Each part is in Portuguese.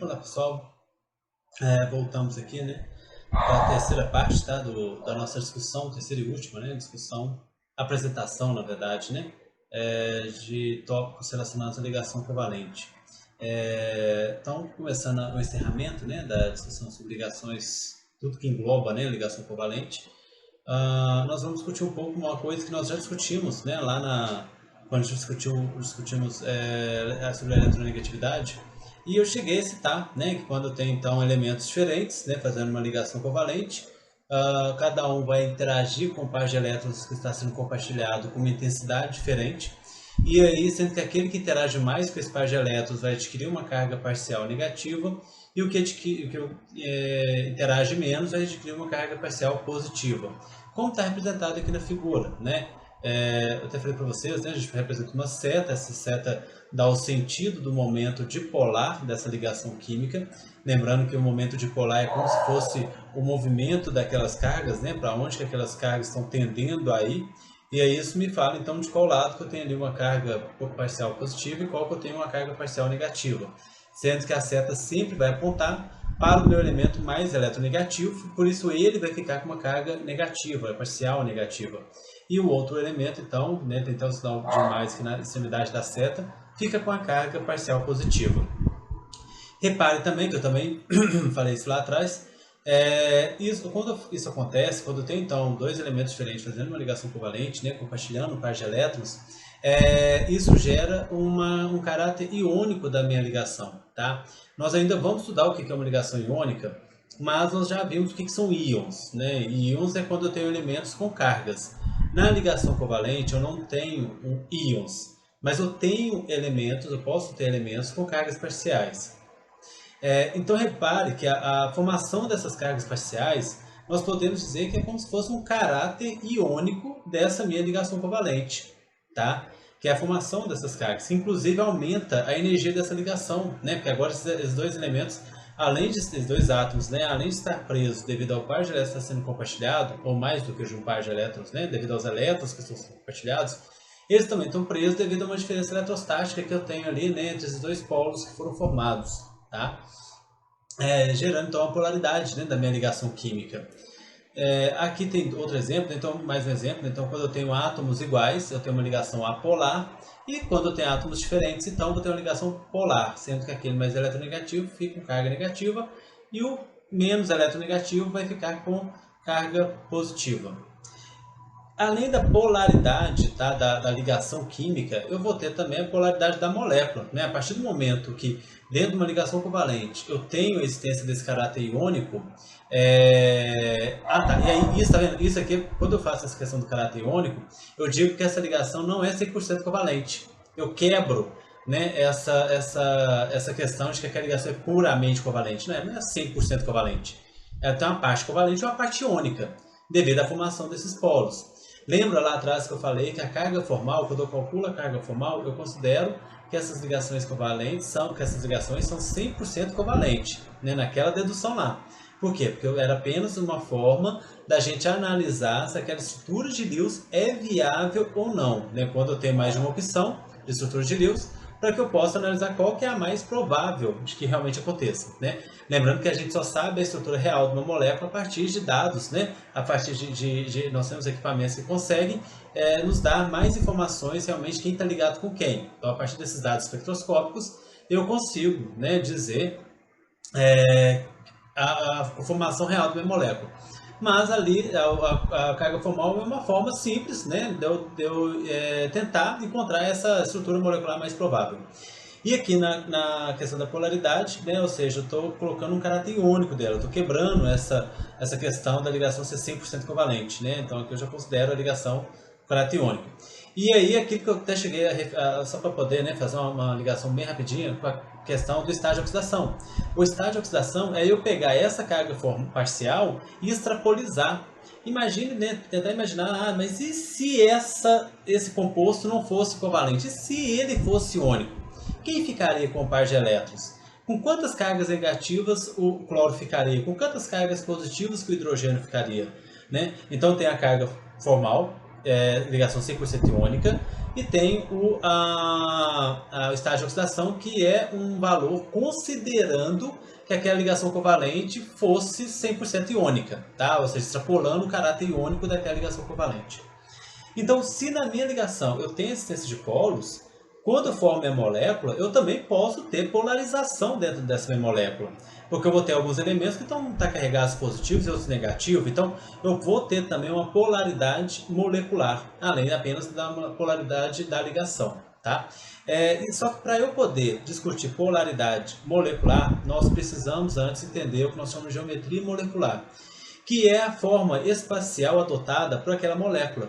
Olá pessoal, voltamos aqui, né, para a terceira parte, tá, da nossa discussão, terceira e última, né, discussão, apresentação, na verdade, né, de tópicos relacionados à ligação covalente. Então, começando o encerramento, né, da discussão sobre ligações, tudo que engloba, né, ligação covalente. Nós vamos discutir um pouco uma coisa que nós já discutimos, né, quando a gente discutimos sobre a eletronegatividade, e eu cheguei a citar, né, que quando tem então elementos diferentes, né, fazendo uma ligação covalente, cada um vai interagir com o par de elétrons que está sendo compartilhado com uma intensidade diferente, e aí, sendo que aquele que interage mais com esse par de elétrons vai adquirir uma carga parcial negativa, e o que interage menos vai adquirir uma carga parcial positiva, como está representado aqui na figura, né? Eu até falei para vocês, né? A gente representa uma seta, essa seta dá o sentido do momento dipolar dessa ligação química, lembrando que o momento dipolar é como se fosse o movimento daquelas cargas, né? Para onde que aquelas cargas estão tendendo a ir, e aí isso me fala então de qual lado que eu tenho ali uma carga parcial positiva e qual que eu tenho uma carga parcial negativa, sendo que a seta sempre vai apontar para o meu elemento mais eletronegativo, por isso ele vai ficar com uma carga negativa, parcial negativa. E o outro elemento, então, né, tem então o sinal de mais que na extremidade da seta, fica com a carga parcial positiva. Repare também, que eu também falei isso lá atrás, quando isso acontece, quando eu tenho então dois elementos diferentes fazendo uma ligação covalente, né, compartilhando um par de elétrons, isso gera um caráter iônico da minha ligação. Tá? Nós ainda vamos estudar o que é uma ligação iônica, mas nós já vimos o que são íons. Né? Íons é quando eu tenho elementos com cargas. Na ligação covalente eu não tenho íons, mas eu tenho elementos, eu posso ter elementos com cargas parciais. Então repare que a formação dessas cargas parciais, nós podemos dizer que é como se fosse um caráter iônico dessa minha ligação covalente, tá? Que é a formação dessas cargas, que inclusive aumenta a energia dessa ligação, né? Porque agora esses dois elementos, além de esses dois átomos, né? Além de estar presos devido ao par de elétrons que está sendo compartilhado, ou mais do que de um par de elétrons, né? Devido aos elétrons que estão sendo compartilhados, eles também estão presos devido a uma diferença eletrostática que eu tenho ali, né, entre esses dois polos que foram formados, tá? Gerando então a polaridade, né, da minha ligação química. Aqui tem outro exemplo, então mais um exemplo. Então, quando eu tenho átomos iguais, eu tenho uma ligação apolar, e quando eu tenho átomos diferentes, então eu vou ter uma ligação polar, sendo que aquele mais eletronegativo fica com carga negativa e o menos eletronegativo vai ficar com carga positiva. Além da polaridade, tá, da ligação química, eu vou ter também a polaridade da molécula. Né? A partir do momento que, dentro de uma ligação covalente, eu tenho a existência desse caráter iônico, tá, e aí isso, tá vendo? Isso aqui, quando eu faço essa questão do caráter iônico, eu digo que essa ligação não é 100% covalente. Eu quebro, né, essa questão de que aquela ligação é puramente covalente. Não é 100% covalente. Ela tem uma parte covalente e uma parte iônica, devido à formação desses polos. Lembra lá atrás que eu falei que a carga formal, quando eu calculo a carga formal, eu considero que essas ligações covalentes são 100% covalentes, né, naquela dedução lá. Por quê? Porque era apenas uma forma da gente analisar se aquela estrutura de Lewis é viável ou não, né, quando eu tenho mais de uma opção de estrutura de Lewis, para que eu possa analisar qual que é a mais provável de que realmente aconteça. Né? Lembrando que a gente só sabe a estrutura real de uma molécula a partir de dados, né? A partir nós temos equipamentos que conseguem nos dar mais informações realmente quem está ligado com quem. Então, a partir desses dados espectroscópicos, eu consigo, né, dizer a formação real da minha molécula. Mas ali a carga formal é uma forma simples, né, de eu tentar encontrar essa estrutura molecular mais provável. E aqui na questão da polaridade, né, ou seja, eu estou colocando um caráter iônico dela, eu estou quebrando essa questão da ligação ser 100% covalente. Né? Então aqui eu já considero a ligação com caráter iônico. E aí aqui que eu até cheguei só para poder, né, fazer uma ligação bem rapidinha com a questão do estágio de oxidação. O estágio de oxidação é eu pegar essa carga parcial e extrapolizar. Imagine, né, tentar imaginar, mas e se esse composto não fosse covalente? E se ele fosse iônico? Quem ficaria com o par de elétrons? Com quantas cargas negativas o cloro ficaria? Com quantas cargas positivas que o hidrogênio ficaria? Né? Então tem a carga formal, ligação 100% iônica, e tem o estágio de oxidação, que é um valor considerando que aquela ligação covalente fosse 100% iônica, tá? Ou seja, extrapolando o caráter iônico daquela ligação covalente. Então, se na minha ligação eu tenho existência de polos, quando eu formo minha molécula, eu também posso ter polarização dentro dessa minha molécula. Porque eu vou ter alguns elementos que estão carregados positivos e outros negativos. Então, eu vou ter também uma polaridade molecular, além apenas da polaridade da ligação. Tá? Só que para eu poder discutir polaridade molecular, nós precisamos antes entender o que nós chamamos de geometria molecular, que é a forma espacial adotada por aquela molécula.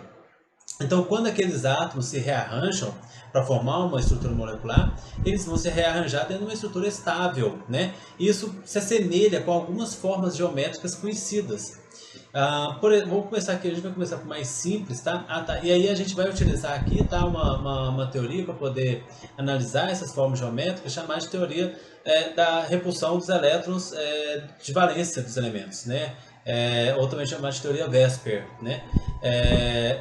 Então, quando aqueles átomos se rearranjam para formar uma estrutura molecular, eles vão se rearranjar dentro de uma estrutura estável, né? Isso se assemelha com algumas formas geométricas conhecidas. Vou começar aqui, a gente vai começar com o mais simples, tá? Tá. E aí a gente vai utilizar aqui, tá, uma teoria para poder analisar essas formas geométricas, chamada de teoria da repulsão dos elétrons de valência dos elementos, né? Ou também chamada de teoria Vesper, né?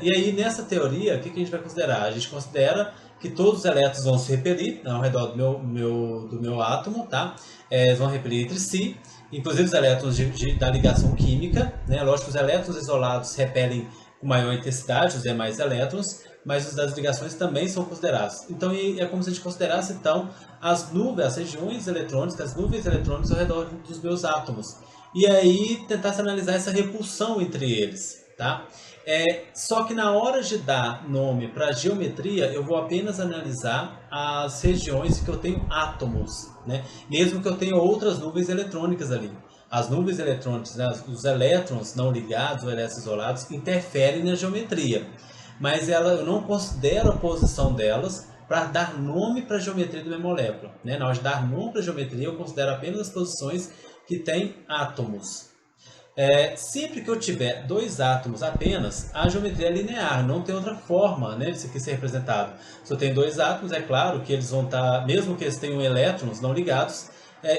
E aí nessa teoria, o que a gente vai considerar? A gente considera que todos os elétrons vão se repelir ao redor do meu átomo, tá? Eles vão repelir entre si, inclusive os elétrons da ligação química, né? Lógico que os elétrons isolados repelem com maior intensidade os demais elétrons, mas os das ligações também são considerados. Então é como se a gente considerasse então as nuvens, as regiões eletrônicas, as nuvens eletrônicas ao redor dos meus átomos. E aí tentasse analisar essa repulsão entre eles, tá? Só que na hora de dar nome para a geometria, eu vou apenas analisar as regiões que eu tenho átomos, né? Mesmo que eu tenha outras nuvens eletrônicas ali. As nuvens eletrônicas, né, os elétrons não ligados ou elétrons isolados, interferem na geometria. Mas eu não considero a posição delas para dar nome para a geometria da minha molécula, né? Na hora de dar nome para a geometria, eu considero apenas as posições que têm átomos. Sempre que eu tiver dois átomos apenas, a geometria é linear, não tem outra forma, né, disso aqui ser representado. Se eu tenho dois átomos, é claro que eles vão estar, mesmo que eles tenham elétrons não ligados,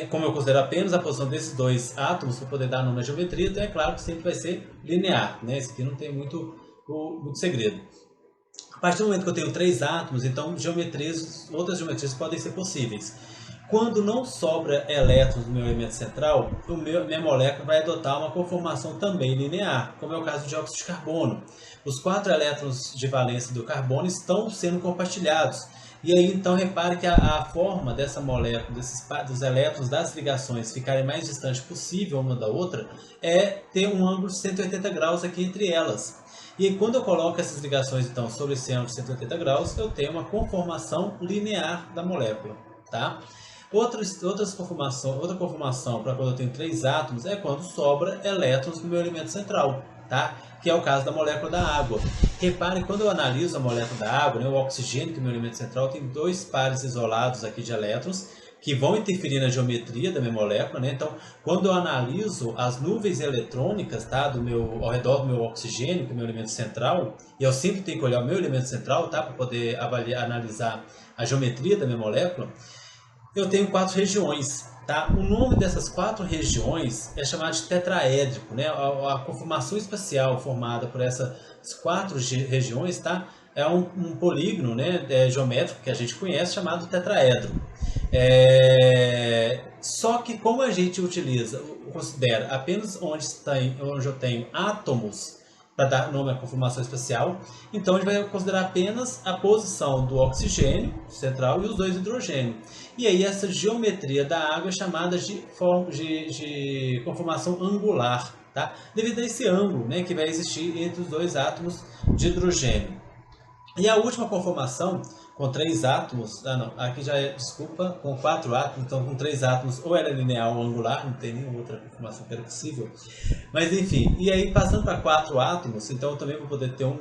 como eu considero apenas a posição desses dois átomos para poder dar nome à geometria, então é claro que sempre vai ser linear, né? Isso aqui não tem muito segredo. A partir do momento que eu tenho três átomos, então outras geometrias podem ser possíveis. Quando não sobra elétrons no meu elemento central, minha molécula vai adotar uma conformação também linear, como é o caso do dióxido de carbono. Os 4 elétrons de valência do carbono estão sendo compartilhados. E aí, então, repare que a forma dessa molécula, dos elétrons das ligações ficarem mais distante possível uma da outra, é ter um ângulo de 180 graus aqui entre elas. E aí, quando eu coloco essas ligações então, sobre esse ângulo de 180 graus, eu tenho uma conformação linear da molécula. Tá? Outra conformação para quando eu tenho três átomos é quando sobra elétrons no meu elemento central, tá? Que é o caso da molécula da água. Repare, quando eu analiso a molécula da água, né, o oxigênio, que é o meu elemento central, tem dois pares isolados aqui de elétrons que vão interferir na geometria da minha molécula, né? Então, quando eu analiso as nuvens eletrônicas, tá, ao redor do meu oxigênio, que é o meu elemento central, e eu sempre tenho que olhar o meu elemento central, tá, para poder analisar a geometria da minha molécula, eu tenho 4 regiões, tá? O nome dessas 4 regiões é chamado de tetraédrico, né? A conformação espacial formada por essas 4 regiões, tá? É um polígono, né, geométrico que a gente conhece chamado tetraedro. Só que como a gente considera apenas onde eu tenho átomos para dar nome à conformação espacial, então a gente vai considerar apenas a posição do oxigênio central e os dois hidrogênios. E aí essa geometria da água é chamada de conformação angular, tá? Devido a esse ângulo, né, que vai existir entre os dois átomos de hidrogênio. E a última conformação com 3 átomos, aqui já desculpa, com 4 átomos, então com 3 átomos ou era linear ou angular, não tem nenhuma outra conformação que era possível. Mas enfim, e aí passando para 4 átomos, então eu também vou poder ter um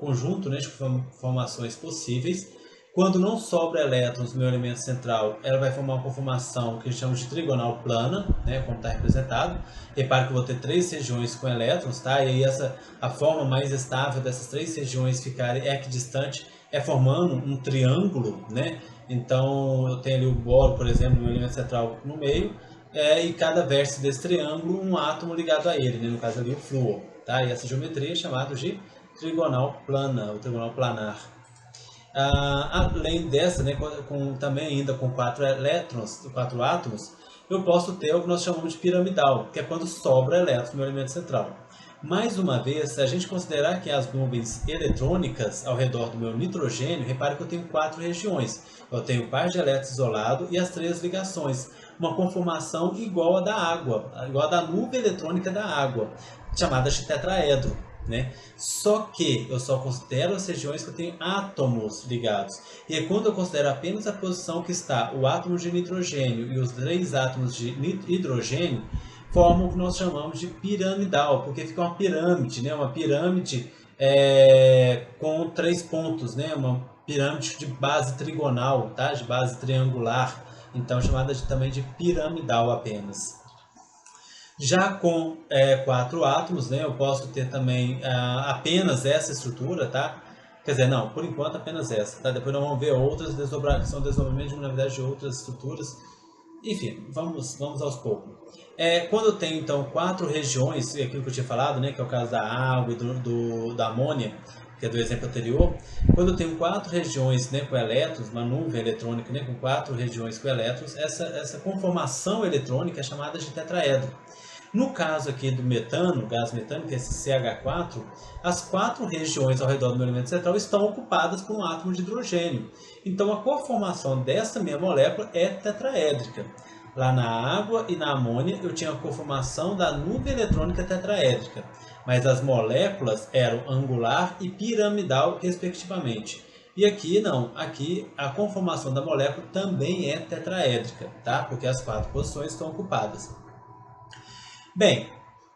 conjunto, né, de conformações possíveis. Quando não sobra elétrons no meu elemento central, ela vai formar uma conformação que a gente chama de trigonal plana, né, como está representado. Repare que eu vou ter 3 regiões com elétrons, tá? E aí a forma mais estável dessas 3 regiões ficarem equidistante é formando um triângulo, né? Então eu tenho ali o boro, por exemplo, no meu elemento central no meio, e cada vértice desse triângulo um átomo ligado a ele, né? No caso ali o flúor, tá? E essa geometria é chamada de trigonal plana, ou trigonal planar. Além dessa, né, também ainda com 4 elétrons, 4 átomos, eu posso ter o que nós chamamos de piramidal, que é quando sobra elétrons no meu elemento central. Mais uma vez, se a gente considerar que as nuvens eletrônicas ao redor do meu nitrogênio, repare que eu tenho 4 regiões. Eu tenho o par de elétrons isolado e as 3 ligações. Uma conformação igual à da água, igual à da nuvem eletrônica da água, chamada de tetraedro. Né? Só que eu só considero as regiões que eu tenho átomos ligados. E aí, quando eu considero apenas a posição que está o átomo de nitrogênio e os 3 átomos de hidrogênio, formam o que nós chamamos de piramidal, porque fica uma pirâmide, né? Uma pirâmide com 3 pontos, né? Uma pirâmide de base trigonal, tá? De base triangular, então chamada também de piramidal apenas. Já com 4 átomos, né, eu posso ter também apenas essa estrutura, tá? Quer dizer, não, por enquanto apenas essa, tá? Depois nós vamos ver outras que são desdobramentos de outras estruturas. Enfim, vamos aos poucos. Quando eu tenho então 4 regiões, aquilo que eu tinha falado, né, que é o caso da água e da amônia, que é do exemplo anterior, quando eu tenho 4 regiões, né, com elétrons, uma nuvem eletrônica, né, com 4 regiões com elétrons, essa conformação eletrônica é chamada de tetraedro. No caso aqui do metano, gás metânico, esse CH4, as 4 regiões ao redor do meu elemento central estão ocupadas por um átomo de hidrogênio. Então a conformação dessa minha molécula é tetraédrica. Lá na água e na amônia eu tinha a conformação da nuvem eletrônica tetraédrica, mas as moléculas eram angular e piramidal respectivamente. E aqui não, aqui a conformação da molécula também é tetraédrica, tá? Porque as 4 posições estão ocupadas. Bem,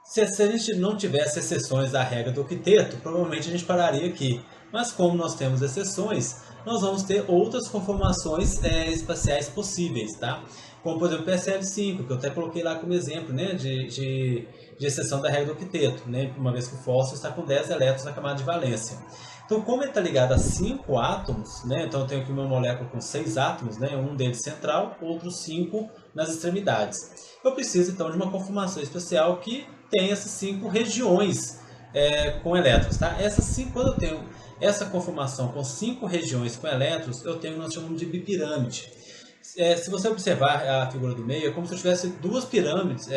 se a gente não tivesse exceções da regra do octeto, provavelmente a gente pararia aqui. Mas como nós temos exceções, nós vamos ter outras conformações espaciais possíveis, tá? Como, por exemplo, o PSL5, que eu até coloquei lá como exemplo, né, de exceção da regra do octeto, né, uma vez que o fósforo está com 10 elétrons na camada de valência. Então, como ele está ligado a 5 átomos, né, então eu tenho aqui uma molécula com 6 átomos, né, um deles central, outros 5 nas extremidades. Eu preciso, então, de uma conformação especial que tem essas 5 regiões com elétrons. Tá? Quando eu tenho essa conformação com 5 regiões com elétrons, eu tenho o que nós chamamos de bipirâmide. Se você observar a figura do meio, é como se eu tivesse 2 pirâmides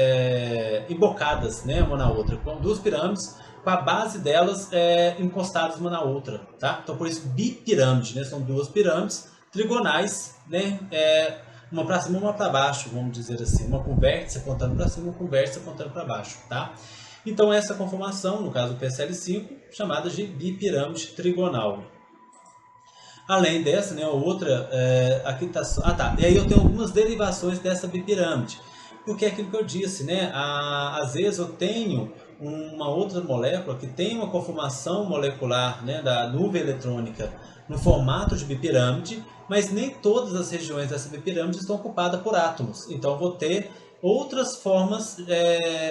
embocadas, né, uma na outra. Com 2 pirâmides com a base delas encostadas uma na outra. Tá? Então, por isso, bipirâmide. Né? São 2 pirâmides trigonais, né? Uma para cima e uma para baixo, vamos dizer assim. Uma com vértice apontando para cima e uma com vértice apontando para baixo. Tá? Então, essa conformação, no caso do PSL5, chamada de bipirâmide trigonal. Além dessa, né, outra, aqui tá, e aí eu tenho algumas derivações dessa bipirâmide. Porque é aquilo que eu disse, né, às vezes eu tenho uma outra molécula que tem uma conformação molecular, né, da nuvem eletrônica no formato de bipirâmide, mas nem todas as regiões dessa bipirâmide estão ocupadas por átomos. Então eu vou ter outras formas,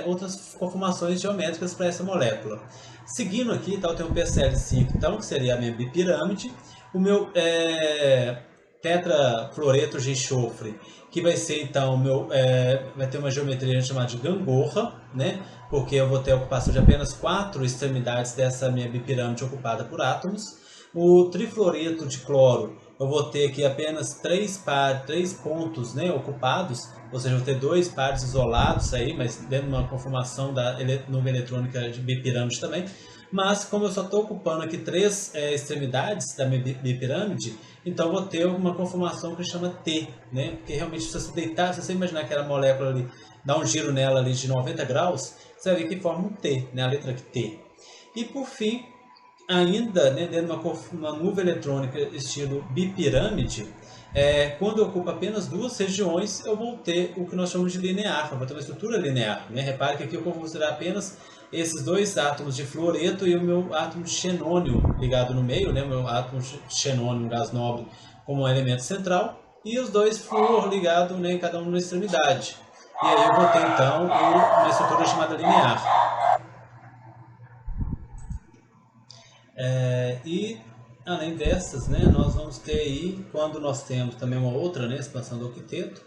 outras conformações geométricas para essa molécula. Seguindo aqui, então, eu tenho o PCl5, então, que seria a minha bipirâmide. O meu tetrafluoreto de enxofre, que vai ser então vai ter uma geometria chamada de gangorra, né? Porque eu vou ter a ocupação de apenas 4 extremidades dessa minha bipirâmide ocupada por átomos. O trifluoreto de cloro, eu vou ter aqui apenas 3 pontos, né, ocupados, ou seja, eu vou ter 2 pares isolados aí, mas dentro de uma conformação da nuvem eletrônica de bipirâmide também. Mas como eu só estou ocupando aqui 3 extremidades da minha bipirâmide, então eu vou ter uma conformação que chama T, né? Porque realmente se você deitar, se você imaginar aquela molécula ali, dar um giro nela ali de 90 graus, você vai ver que forma um T, né? A letra T. E por fim, ainda, né, dentro de uma nuvem eletrônica estilo bipirâmide, quando eu ocupo apenas 2 regiões, eu vou ter o que nós chamamos de linear, eu vou ter uma estrutura linear. Né? Repare que aqui eu vou considerar apenas esses 2 átomos de fluoreto e o meu átomo de xenônio ligado no meio, né? O meu átomo de xenônio, um gás nobre, como um elemento central, e os 2 flúor ligados, né, cada um na extremidade. E aí eu vou ter então uma estrutura chamada linear. E além dessas, né, nós vamos ter aí, quando nós temos também uma outra, né, expansão do octeto,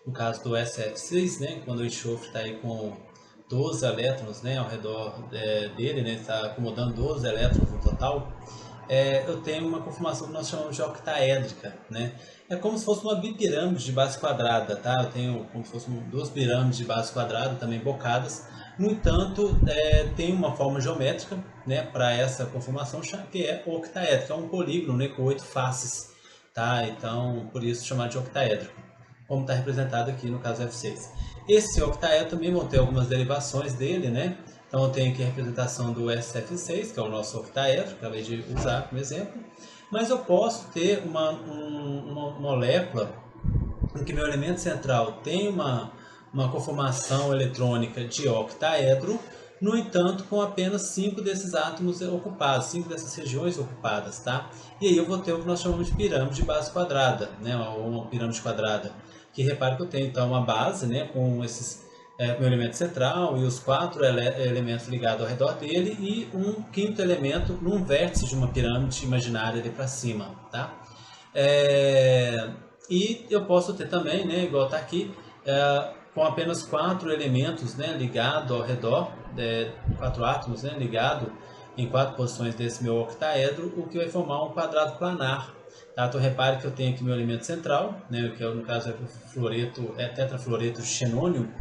no caso do SF6, né, quando o enxofre está aí com 12 elétrons, né, ao redor dele, né, está acomodando 12 elétrons no total, eu tenho uma conformação que nós chamamos de octaédrica, né? É como se fosse uma bipirâmide de base quadrada, tá? Eu tenho como se fossem duas pirâmides de base quadrada, também bocadas. No entanto, tem uma forma geométrica, né, para essa conformação que é octaédrica, é um polígono, né, com 8 faces, tá? Então, por isso chamado de octaédrico, como está representado aqui no caso F6. Esse octaedro também vão ter algumas derivações dele, né? Então eu tenho aqui a representação do SF6, que é o nosso octaedro, que acabei de usar como exemplo. Mas eu posso ter uma molécula em que meu elemento central tem uma conformação eletrônica de octaedro, no entanto, com apenas 5 desses átomos ocupados, 5 dessas regiões ocupadas, tá? E aí eu vou ter o que nós chamamos de pirâmide de base quadrada, né? Ou uma pirâmide quadrada. Que repare que eu tenho então uma base, né, com esses meu elemento central e os 4 elementos ligados ao redor dele e um quinto elemento num vértice de uma pirâmide imaginária ali para cima, tá? E eu posso ter também, né, igual está aqui, com apenas 4 elementos, né, ligados ao redor, 4 átomos, né, ligados em 4 posições desse meu octaedro, o que vai formar um quadrado planar. Tá? Então repare que eu tenho aqui meu elemento central, né, que no caso é o fluoreto, tetrafluoreto de xenônio,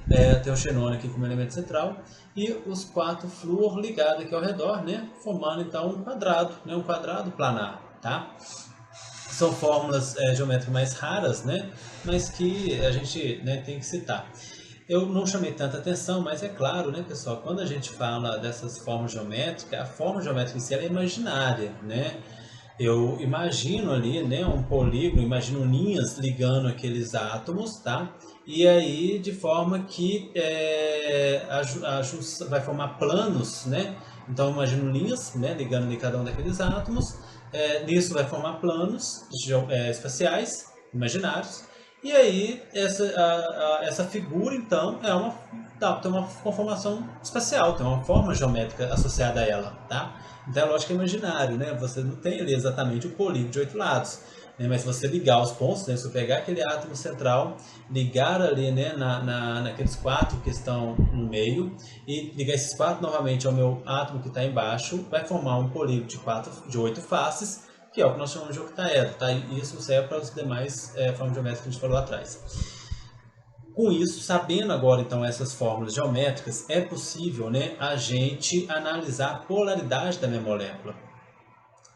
eu tenho o xenônio aqui como elemento central, e os 4 flúor ligados aqui ao redor, né, formando então um quadrado, né, um quadrado planar. Tá? São fórmulas geométricas mais raras, né, mas que a gente, né, tem que citar. Eu não chamei tanta atenção, mas é claro, né, pessoal, quando a gente fala dessas formas geométricas, a forma geométrica em si ela é imaginária, né? Eu imagino ali, né, um polígono, imagino linhas ligando aqueles átomos, tá? E aí de forma que vai formar planos, né? Então eu imagino linhas, né, ligando ali cada um daqueles átomos. Nisso vai formar planos espaciais, imaginários. E aí essa figura então tem uma conformação espacial, tem uma forma geométrica associada a ela, tá? Então é lógico que é imaginário, né? Você não tem ali exatamente o polígono de 8 lados, né? Mas se você ligar os pontos, né? Se eu pegar aquele átomo central, ligar ali, né, naqueles 4 que estão no meio e ligar esses 4 novamente ao meu átomo que está embaixo, vai formar um polígono de 8 faces, que é o que nós chamamos de octaedro, tá? E isso serve para os demais formas geométricas que a gente falou atrás. Com isso, sabendo agora então essas fórmulas geométricas, é possível, né, a gente analisar a polaridade da minha molécula.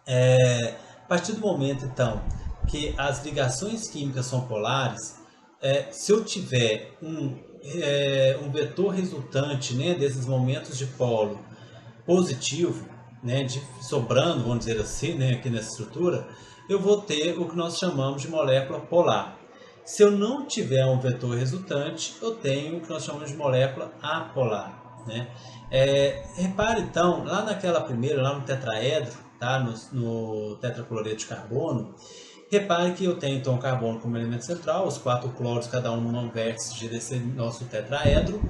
A partir do momento então que as ligações químicas são polares, se eu tiver um vetor resultante, né, desses momentos de polo positivo, né, sobrando, vamos dizer assim, né, aqui nessa estrutura, eu vou ter o que nós chamamos de molécula polar. Se eu não tiver um vetor resultante, eu tenho o que nós chamamos de molécula apolar, né? Repare então, lá naquela primeira, lá no tetraedro, tá? no tetracloreto de carbono, repare que eu tenho então o carbono como elemento central, os 4 cloros, cada um num vértice desse nosso tetraedro.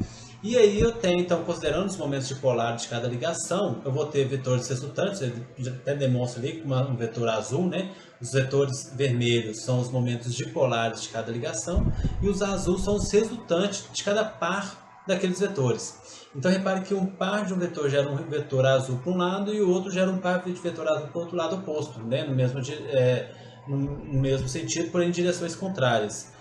E aí eu tenho, então, considerando os momentos dipolares de cada ligação, eu vou ter vetores resultantes, eu até demonstro ali com um vetor azul, né? Os vetores vermelhos são os momentos dipolares de cada ligação e os azuis são os resultantes de cada par daqueles vetores. Então repare que um par de um vetor gera um vetor azul para um lado e o outro gera um par de vetor azul para o outro lado oposto, né? No mesmo sentido, porém em direções contrárias.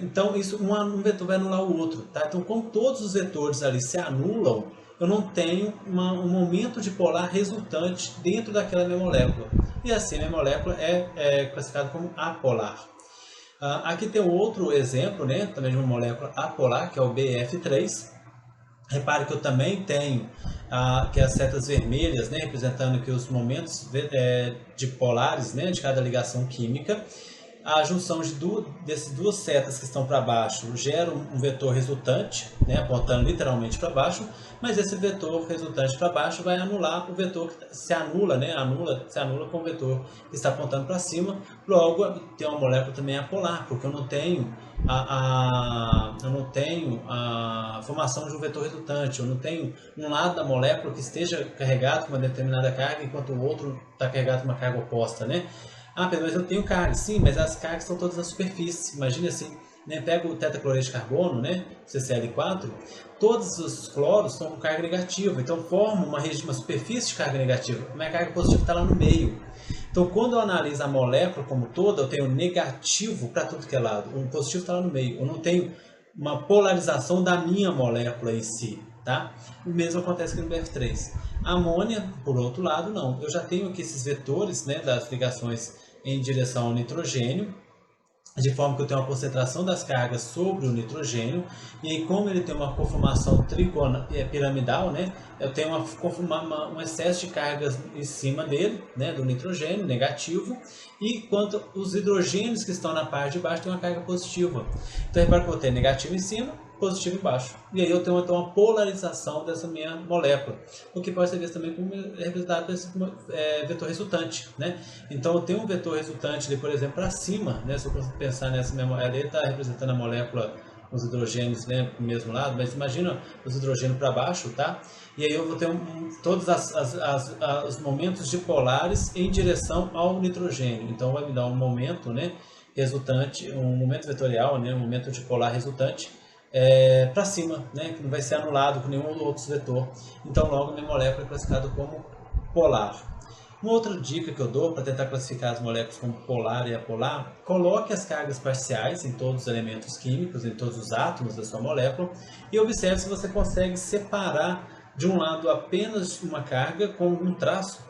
Então um vetor vai anular o outro, tá? Então como todos os vetores ali se anulam, eu não tenho um momento dipolar resultante dentro daquela minha molécula. E assim a minha molécula é classificada como apolar. Aqui tem outro exemplo, né, também de uma molécula apolar, que é o BF3. Repare que eu também tenho que as setas vermelhas, né, representando aqui os momentos dipolares, né, de cada ligação química. A junção dessas duas setas que estão para baixo gera um vetor resultante, né, apontando literalmente para baixo, mas esse vetor resultante para baixo vai anular o vetor que se anula, né, se anula com o vetor que está apontando para cima. Logo, tem uma molécula também apolar, porque eu não tenho a formação de um vetor resultante, eu não tenho um lado da molécula que esteja carregado com uma determinada carga, enquanto o outro está carregado com uma carga oposta, né? Pedro, mas eu tenho carga. Sim, mas as cargas estão todas na superfície. Imagine assim, né, pega o tetacloreto de carbono, né, CCl4, todos os cloros estão com carga negativa, então forma uma superfície de carga negativa, mas a carga positiva está lá no meio. Então, quando eu analiso a molécula como toda, eu tenho negativo para tudo que é lado, o positivo está lá no meio, eu não tenho uma polarização da minha molécula em si, tá? O mesmo acontece aqui no BF3. A amônia, por outro lado, não. Eu já tenho aqui esses vetores, né, das ligações em direção ao nitrogênio, de forma que eu tenho uma concentração das cargas sobre o nitrogênio, e aí como ele tem uma conformação piramidal, né, eu tenho um excesso de cargas em cima dele, né, do nitrogênio, negativo, e quanto os hidrogênios que estão na parte de baixo têm uma carga positiva. Então repara que eu vou ter negativo em cima, positivo embaixo. E aí eu tenho então uma polarização dessa minha molécula, o que pode ser visto também como representado por esse vetor resultante, né? Então eu tenho um vetor resultante ali, por exemplo, para cima, né? Se eu pensar nessa minha molécula, ele está representando a molécula, os hidrogênios, né, do mesmo lado, mas imagina os hidrogênios para baixo, tá? E aí eu vou ter todos os momentos dipolares em direção ao nitrogênio. Então vai me dar um momento, né, resultante, um momento vetorial, né, um momento dipolar resultante, para cima, né, que não vai ser anulado com nenhum outro vetor. Então logo minha molécula é classificada como polar. Uma outra dica que eu dou para tentar classificar as moléculas como polar e apolar: coloque as cargas parciais em todos os elementos químicos, em todos os átomos da sua molécula, e observe se você consegue separar de um lado apenas uma carga com um traço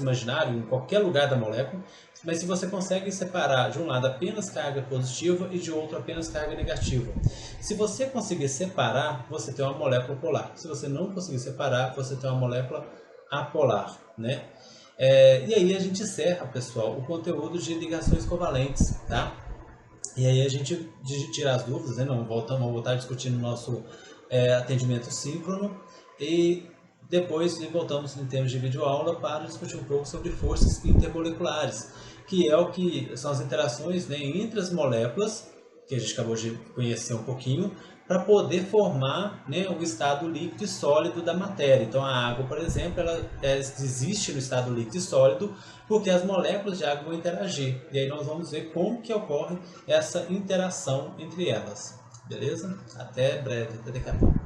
imaginário em qualquer lugar da molécula, mas se você consegue separar de um lado apenas carga positiva e de outro apenas carga negativa. Se você conseguir separar, você tem uma molécula polar. Se você não conseguir separar, você tem uma molécula apolar, né? E aí a gente encerra, pessoal, o conteúdo de ligações covalentes, tá? E aí a gente tira as dúvidas, né? Vamos voltar discutindo o nosso atendimento síncrono, e depois voltamos em termos de videoaula para discutir um pouco sobre forças intermoleculares, que é o que são as interações, né, entre as moléculas, que a gente acabou de conhecer um pouquinho, para poder formar, né, o estado líquido e sólido da matéria. Então a água, por exemplo, ela existe no estado líquido e sólido porque as moléculas de água vão interagir. E aí nós vamos ver como que ocorre essa interação entre elas. Beleza? Até breve, até daqui a pouco.